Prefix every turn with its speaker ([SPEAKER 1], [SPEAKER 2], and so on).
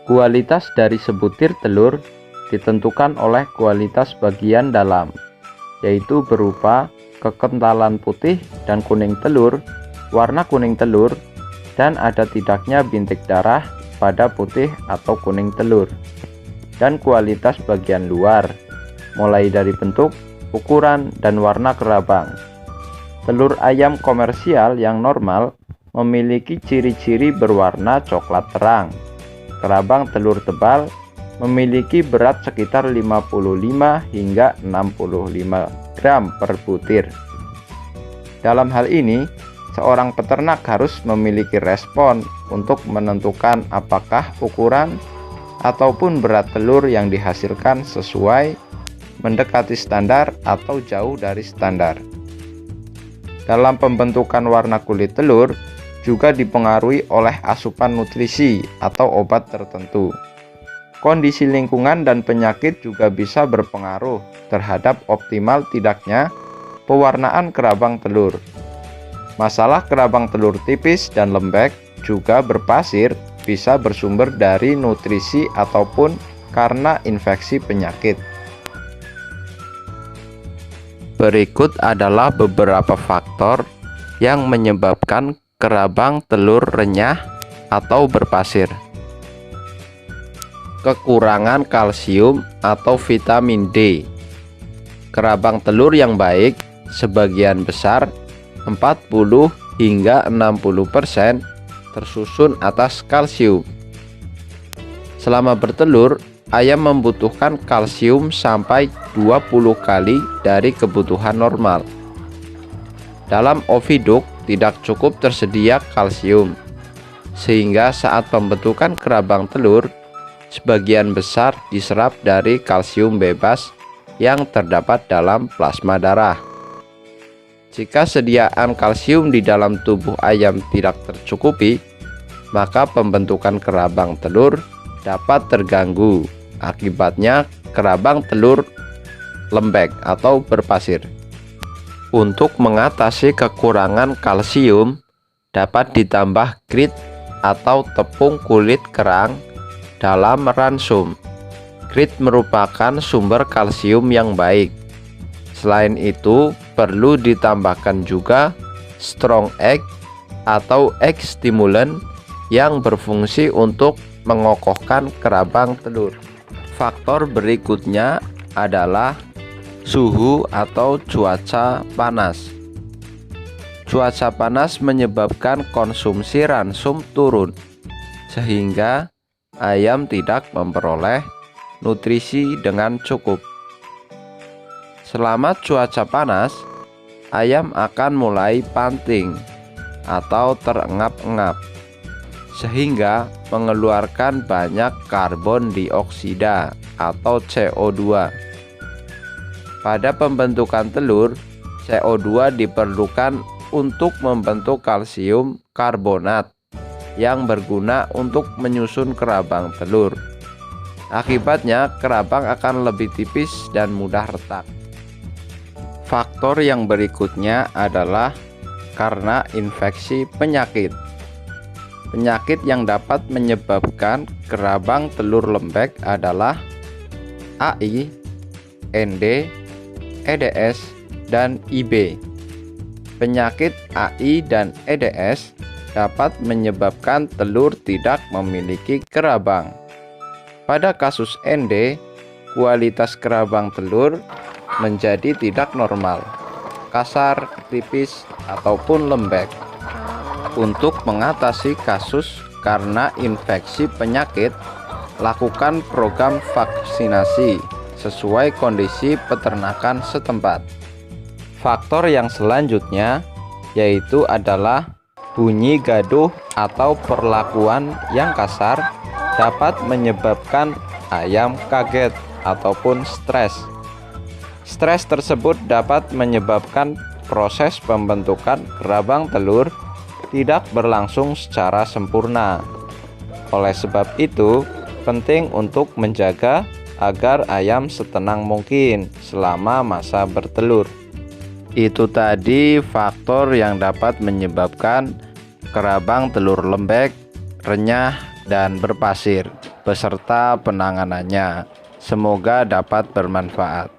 [SPEAKER 1] Kualitas dari sebutir telur ditentukan oleh kualitas bagian dalam, yaitu berupa kekentalan putih dan kuning telur, warna kuning telur, dan ada tidaknya bintik darah pada putih atau kuning telur, dan kualitas bagian luar, mulai dari bentuk, ukuran, dan warna kerabang. Telur ayam komersial yang normal memiliki ciri-ciri berwarna coklat terang. Kerabang telur tebal memiliki berat sekitar 55 hingga 65 gram per butir. Dalam hal ini, seorang peternak harus memiliki respon untuk menentukan apakah ukuran ataupun berat telur yang dihasilkan sesuai, mendekati standar, atau jauh dari standar. Dalam pembentukan warna kulit telur juga dipengaruhi oleh asupan nutrisi atau obat tertentu. Kondisi lingkungan dan penyakit juga bisa berpengaruh terhadap optimal tidaknya pewarnaan kerabang telur. Masalah kerabang telur tipis dan lembek juga berpasir bisa bersumber dari nutrisi ataupun karena infeksi penyakit. Berikut adalah beberapa faktor yang menyebabkan kerabang telur renyah atau berpasir. Kekurangan kalsium atau vitamin D. Kerabang telur yang baik sebagian besar 40 hingga 60% tersusun atas kalsium. Selama bertelur, ayam membutuhkan kalsium sampai 20 kali dari kebutuhan normal. Dalam oviduk tidak cukup tersedia kalsium, sehingga saat pembentukan kerabang telur, sebagian besar diserap dari kalsium bebas yang terdapat dalam plasma darah. Jika sediaan kalsium di dalam tubuh ayam tidak tercukupi, maka pembentukan kerabang telur dapat terganggu. Akibatnya, kerabang telur lembek atau berpasir. Untuk mengatasi kekurangan kalsium, dapat ditambah grit atau tepung kulit kerang dalam ransum. Grit merupakan sumber kalsium yang baik. Selain itu, perlu ditambahkan juga strong egg atau egg stimulant yang berfungsi untuk mengokohkan kerabang telur. Faktor berikutnya adalah suhu atau cuaca panas. Cuaca panas menyebabkan konsumsi ransum turun, sehingga ayam tidak memperoleh nutrisi dengan cukup. Selama cuaca panas, ayam akan mulai panting atau terengap-engap, sehingga mengeluarkan banyak karbon dioksida atau CO2. Pada pembentukan telur, CO2 diperlukan untuk membentuk kalsium karbonat yang berguna untuk menyusun kerabang telur. Akibatnya, kerabang akan lebih tipis dan mudah retak. Faktor yang berikutnya adalah karena infeksi penyakit. Penyakit yang dapat menyebabkan kerabang telur lembek adalah AI, ND, EDS, dan IB. Penyakit AI dan EDS dapat menyebabkan telur tidak memiliki kerabang. Pada kasus ND, kualitas kerabang telur menjadi tidak normal, kasar, tipis, ataupun lembek. Untuk mengatasi kasus karena infeksi penyakit, lakukan program vaksinasi sesuai kondisi peternakan setempat. Faktor yang selanjutnya yaitu adalah bunyi gaduh atau perlakuan yang kasar dapat menyebabkan ayam kaget ataupun stres. Stres tersebut dapat menyebabkan proses pembentukan kerabang telur tidak berlangsung secara sempurna. Oleh sebab itu, penting untuk menjaga agar ayam setenang mungkin selama masa bertelur. Itu tadi faktor yang dapat menyebabkan kerabang telur lembek, renyah, dan berpasir beserta penanganannya. Semoga dapat bermanfaat.